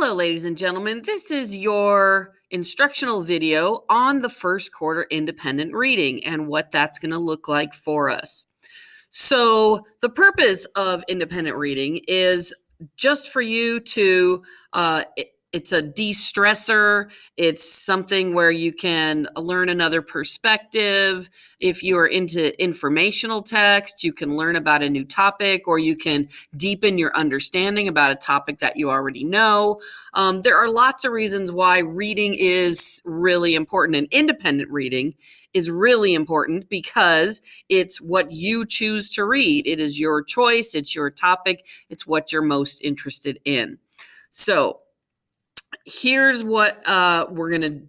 Hello, ladies and gentlemen. This is your instructional video on the first quarter independent reading and what that's going to look like for us. So the purpose of independent reading is just for you to, it's a de-stressor. It's something where you can learn another perspective. If you are into informational text, you can learn about a new topic, or you can deepen your understanding about a topic that you already know. There are lots of reasons why reading is really important, and independent reading is really important because it's what you choose to read. It is your choice. It's your topic. It's what you're most interested in. So here's what I'm going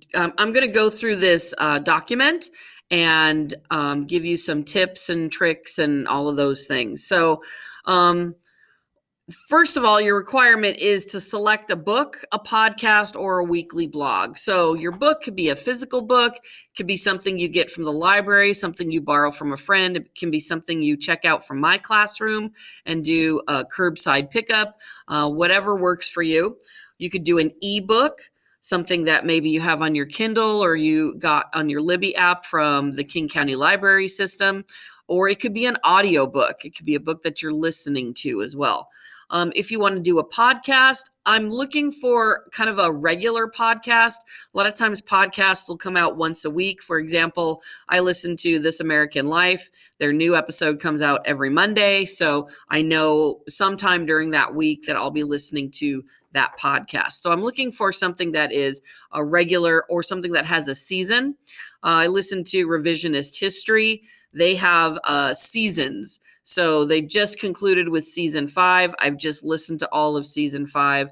to go through this document and give you some tips and tricks and all of those things. So first of all, your requirement is to select a book, a podcast, or a weekly blog. So your book could be a physical book, could be something you get from the library, something you borrow from a friend. It can be something you check out from my classroom and do a curbside pickup, whatever works for you. You could do an ebook, something that maybe you have on your Kindle or you got on your Libby app from the King County Library System, or it could be an audio book. It could be a book that you're listening to as well. If you want to do a podcast, I'm looking for kind of a regular podcast. A lot of times podcasts will come out once a week. For example, I listen to This American Life. Their new episode comes out every Monday. So I know sometime during that week that I'll be listening to that podcast. So I'm looking for something that is a regular or something that has a season. I listen to Revisionist History. They have seasons. So they just concluded with season 5. I've just listened to all of season 5.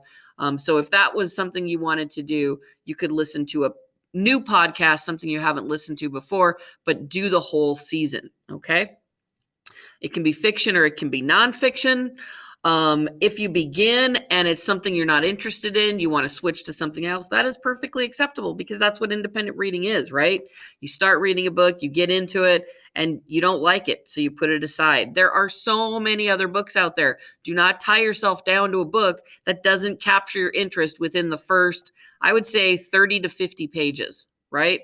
So if that was something you wanted to do, you could listen to a new podcast, something you haven't listened to before, but do the whole season, okay? It can be fiction or it can be nonfiction. If you begin and it's something you're not interested in, you want to switch to something else, that is perfectly acceptable because that's what independent reading is, right? You start reading a book, you get into it, and you don't like it, so you put it aside. There are so many other books out there. Do not tie yourself down to a book that doesn't capture your interest within the first, I would say, 30 to 50 pages, right?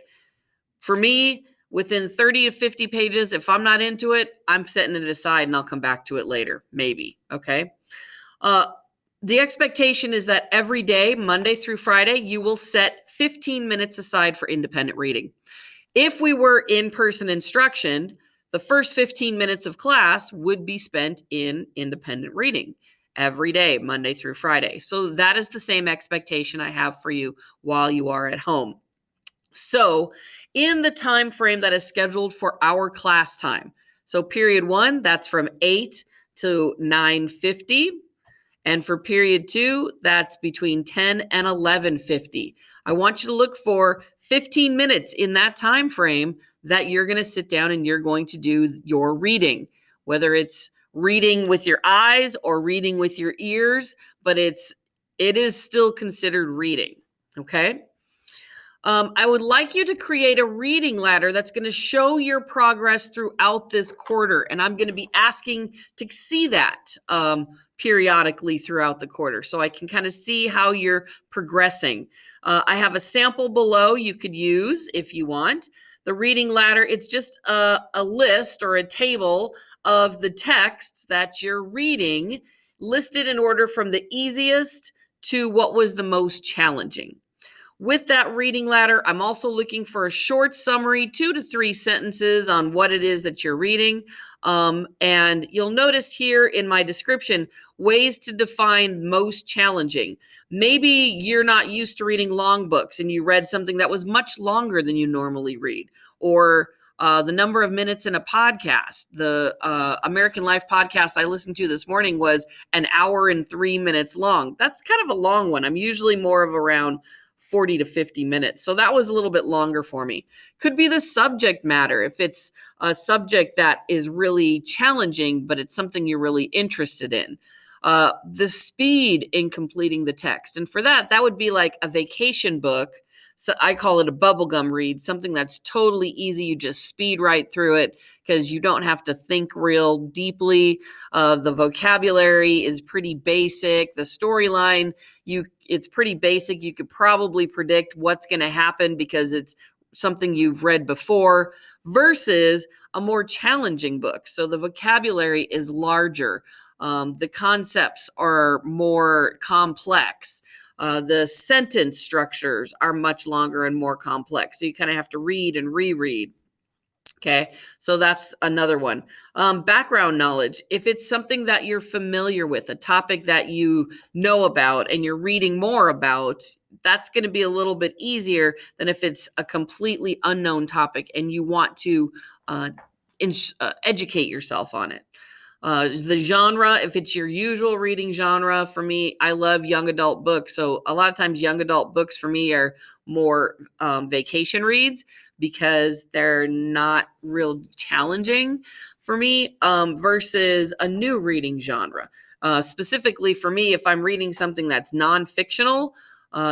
For me, within 30 to 50 pages, if I'm not into it, I'm setting it aside and I'll come back to it later, maybe, okay? The expectation is that every day, Monday through Friday, you will set 15 minutes aside for independent reading. If we were in-person instruction, the first 15 minutes of class would be spent in independent reading every day, Monday through Friday. So that is the same expectation I have for you while you are at home. So in the time frame that is scheduled for our class time, so period 1, that's from 8 to 9:50. And for period 2, that's between 10 and 11:50. I want you to look for 15 minutes in that time frame that you're going to sit down and you're going to do your reading, whether it's reading with your eyes or reading with your ears, but it is still considered reading, okay? I would like you to create a reading ladder that's going to show your progress throughout this quarter. And I'm going to be asking to see that periodically throughout the quarter so I can kind of see how you're progressing. I have a sample below you could use if you want. The reading ladder, it's just a list or a table of the texts that you're reading, listed in order from the easiest to what was the most challenging. With that reading ladder, I'm also looking for a short summary, 2 to 3 sentences on what it is that you're reading. And you'll notice here in my description, ways to define most challenging. Maybe you're not used to reading long books and you read something that was much longer than you normally read, or the number of minutes in a podcast. The American Life podcast I listened to this morning was 1 hour and 3 minutes long. That's kind of a long one. I'm usually more of around 40 to 50 minutes. So that was a little bit longer for me. Could be the subject matter. If it's a subject that is really challenging, but it's something you're really interested in. the speed in completing the text. And for that would be like a vacation book. So I call it a bubblegum read, something that's totally easy. You just speed right through it because you don't have to think real deeply. The vocabulary is pretty basic. The storyline, it's pretty basic. You could probably predict what's going to happen because it's something you've read before, versus a more challenging book. So the vocabulary is larger. The concepts are more complex. The sentence structures are much longer and more complex. So you kind of have to read and reread. Okay, so that's another one. Background knowledge. If it's something that you're familiar with, a topic that you know about and you're reading more about, that's going to be a little bit easier than if it's a completely unknown topic and you want to educate yourself on it. The genre, if it's your usual reading genre, for me, I love young adult books. So a lot of times young adult books for me are more vacation reads because they're not real challenging for me, versus a new reading genre. Specifically for me, if I'm reading something that's non-fictional,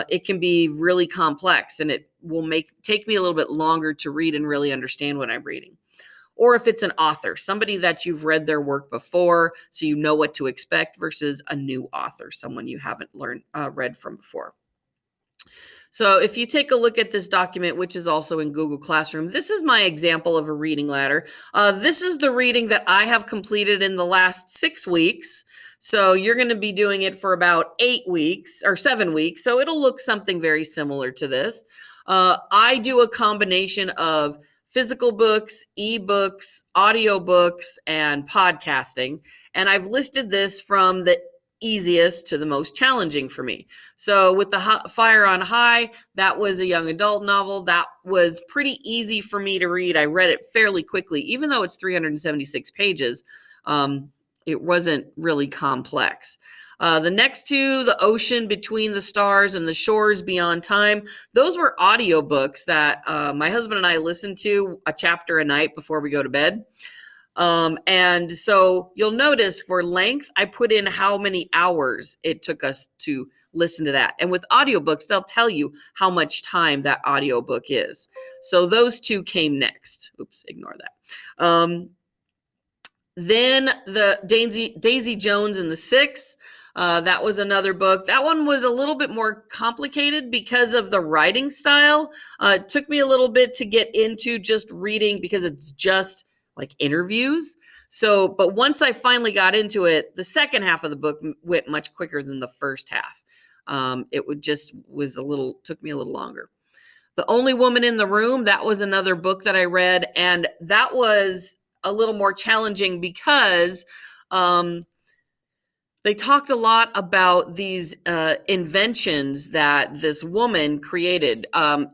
it can be really complex and it will take me a little bit longer to read and really understand what I'm reading. Or if it's an author, somebody that you've read their work before, so you know what to expect, versus a new author, someone you haven't read from before. So if you take a look at this document, which is also in Google Classroom, this is my example of a reading ladder. This is the reading that I have completed in the last 6 weeks. So you're going to be doing it for about 8 weeks or 7 weeks. So it'll look something very similar to this. I do a combination of physical books, ebooks, audiobooks, and podcasting. And I've listed this from the easiest to the most challenging for me. So with the Fire on High, that was a young adult novel. That was pretty easy for me to read. I read it fairly quickly, even though it's 376 pages. It wasn't really complex. The next two, The Ocean Between the Stars and The Shores Beyond Time, those were audiobooks that my husband and I listened to a chapter a night before we go to bed. And so you'll notice for length, I put in how many hours it took us to listen to that. And with audiobooks, they'll tell you how much time that audiobook is. So those two came next. Oops, ignore that. Then the Daisy Jones and the Six. That was another book. That one was a little bit more complicated because of the writing style. It took me a little bit to get into just reading because it's just like interviews. So, but once I finally got into it, the second half of the book went much quicker than the first half. Took me a little longer. The Only Woman in the Room, that was another book that I read, and that was a little more challenging because they talked a lot about these inventions that this woman created.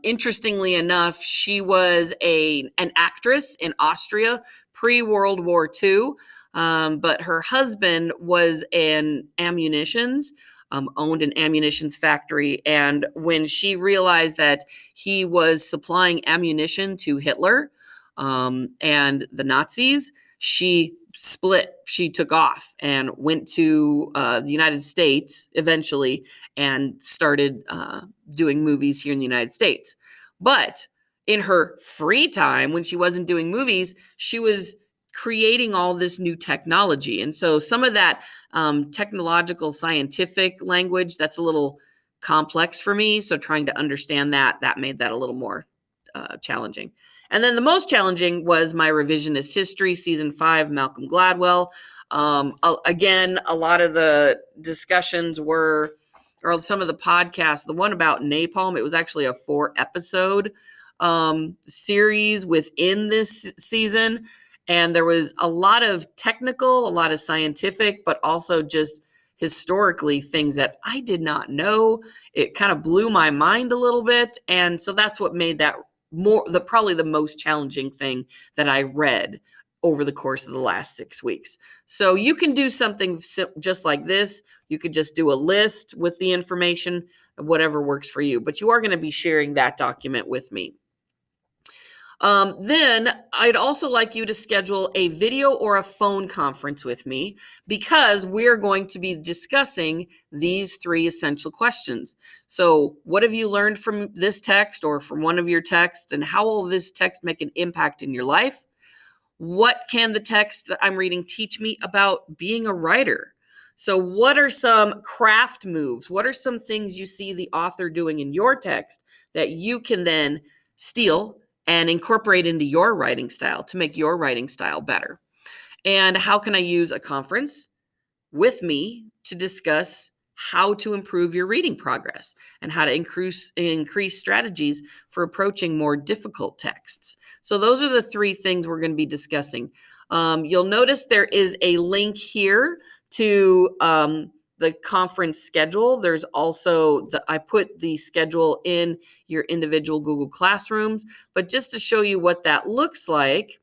Interestingly enough, she was an actress in Austria pre-World War II, but her husband was owned an ammunitions factory. And when she realized that he was supplying ammunition to Hitler and the Nazis, she split. She took off and went to the United States eventually and started doing movies here in the United States. But in her free time, when she wasn't doing movies, she was creating all this new technology. And so some of that technological scientific language, that's a little complex for me. So trying to understand that made that a little more challenging. And then the most challenging was my revisionist history, season 5, Malcolm Gladwell. Again, a lot of the discussions or some of the podcasts, the one about napalm, it was actually a 4-episode series within this season. And there was a lot of technical, a lot of scientific, but also just historically things that I did not know. It kind of blew my mind a little bit. And so that's what made that probably the most challenging thing that I read over the course of the last 6 weeks. So you can do something just like this. You could just do a list with the information, whatever works for you, but you are going to be sharing that document with me. Then I'd also like you to schedule a video or a phone conference with me because we're going to be discussing these 3 essential questions. So, what have you learned from this text or from one of your texts, and how will this text make an impact in your life? What can the text that I'm reading teach me about being a writer? So, what are some craft moves? What are some things you see the author doing in your text that you can then steal and incorporate into your writing style to make your writing style better? And how can I use a conference with me to discuss how to improve your reading progress and how to increase strategies for approaching more difficult texts? So those are the 3 things we're going to be discussing. You'll notice there is a link here to the conference schedule. There's also I put the schedule in your individual Google Classrooms, but just to show you what that looks like.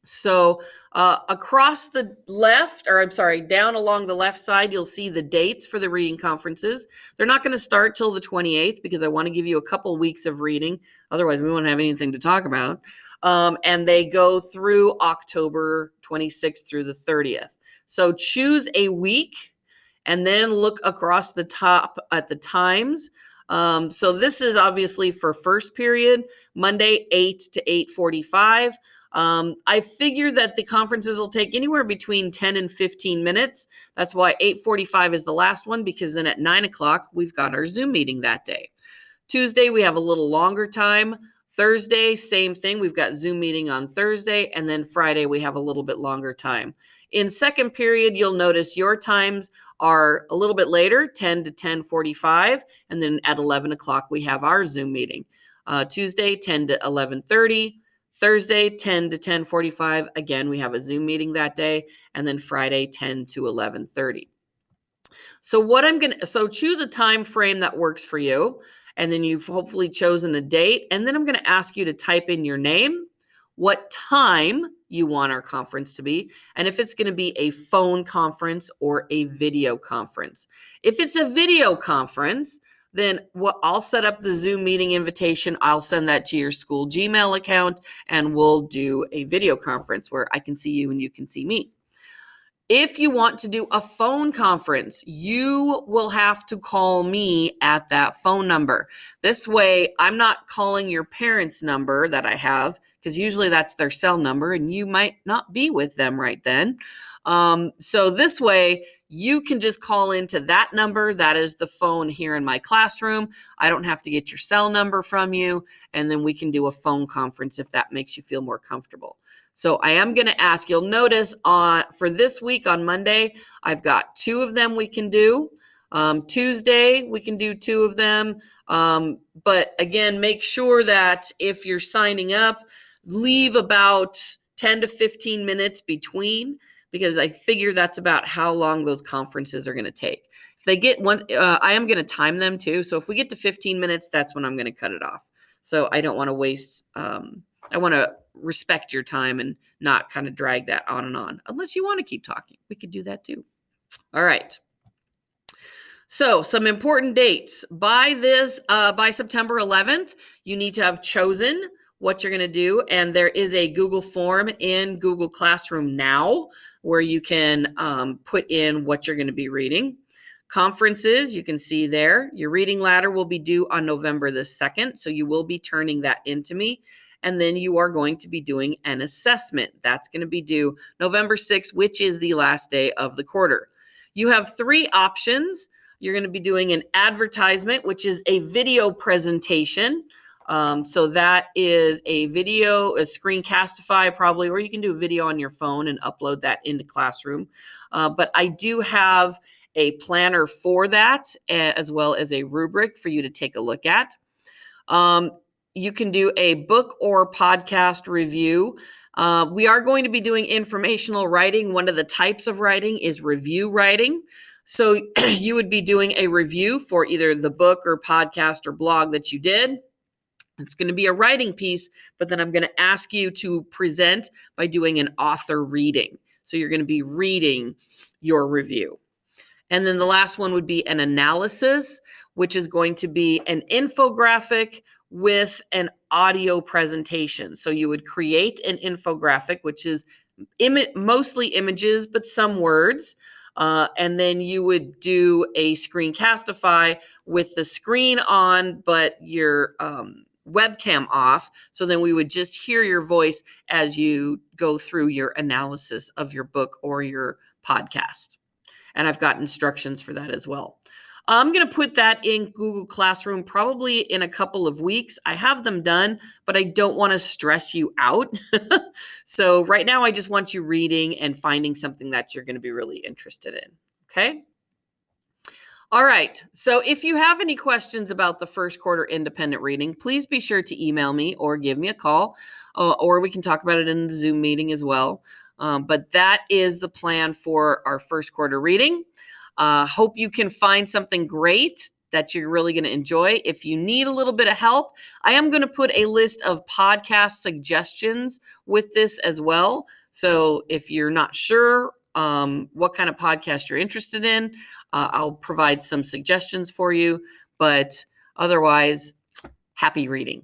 So across the left, or I'm sorry, down along the left side, you'll see the dates for the reading conferences. They're not going to start till the 28th because I want to give you a couple weeks of reading. Otherwise, we won't have anything to talk about. And they go through October 26th through the 30th. So choose a week and then look across the top at the times. So this is obviously for first period, Monday 8 to 8:45. I figure that the conferences will take anywhere between 10 and 15 minutes. That's why 8:45 is the last one, because then at 9 o'clock, we've got our Zoom meeting that day. Tuesday, we have a little longer time. Thursday, same thing. We've got Zoom meeting on Thursday. And then Friday, we have a little bit longer time. In second period, you'll notice your times are a little bit later, 10 to 10:45. And then at 11 o'clock, we have our Zoom meeting. Tuesday, 10 to 11:30. Thursday, 10 to 10:45. Again, we have a Zoom meeting that day. And then Friday, 10 to 11:30. So choose a time frame that works for you. And then you've hopefully chosen a date. And then I'm going to ask you to type in your name, what time you want our conference to be, and if it's going to be a phone conference or a video conference. If it's a video conference, then I'll set up the Zoom meeting invitation. I'll send that to your school Gmail account, and we'll do a video conference where I can see you and you can see me. If you want to do a phone conference, you will have to call me at that phone number. This way, I'm not calling your parents' number that I have, because usually that's their cell number and you might not be with them right then. So this way, you can just call into that number. That is the phone here in my classroom. I don't have to get your cell number from you. And then we can do a phone conference if that makes you feel more comfortable. So I am going to ask, you'll notice for this week on Monday, I've got 2 of them we can do. Tuesday, we can do 2 of them. But again, make sure that if you're signing up, leave about 10 to 15 minutes between, because I figure that's about how long those conferences are going to take. If they get one, I am going to time them too. So if we get to 15 minutes, that's when I'm going to cut it off. So I don't want to waste, I want to respect your time and not kind of drag that on and on. Unless you want to keep talking, we could do that too. All right. So some important dates. By September 11th, you need to have chosen what you're going to do. And there is a Google form in Google Classroom now where you can put in what you're going to be reading. Conferences, you can see there. Your reading ladder will be due on November the 2nd. So you will be turning that into me. And then you are going to be doing an assessment. That's going to be due November 6th, which is the last day of the quarter. You have 3 options. You're going to be doing an advertisement, which is a video presentation. So that is a video, a Screencastify probably, or you can do a video on your phone and upload that into Classroom. But I do have a planner for that, as well as a rubric for you to take a look at. You can do a book or podcast review. We are going to be doing informational writing. One of the types of writing is review writing. So you would be doing a review for either the book or podcast or blog that you did. It's going to be a writing piece, but then I'm going to ask you to present by doing an author reading. So you're going to be reading your review. And then the last one would be an analysis, which is going to be an infographic with an audio presentation. So you would create an infographic, which is mostly images, but some words. And then you would do a Screencastify with the screen on, but your webcam off. So then we would just hear your voice as you go through your analysis of your book or your podcast. And I've got instructions for that as well. I'm going to put that in Google Classroom probably in a couple of weeks. I have them done, but I don't want to stress you out. So right now, I just want you reading and finding something that you're going to be really interested in. Okay. All right. So if you have any questions about the first quarter independent reading, please be sure to email me or give me a call, or we can talk about it in the Zoom meeting as well. But that is the plan for our first quarter reading. Hope you can find something great that you're really going to enjoy. If you need a little bit of help, I am going to put a list of podcast suggestions with this as well. So if you're not sure what kind of podcast you're interested in, I'll provide some suggestions for you. But otherwise, happy reading.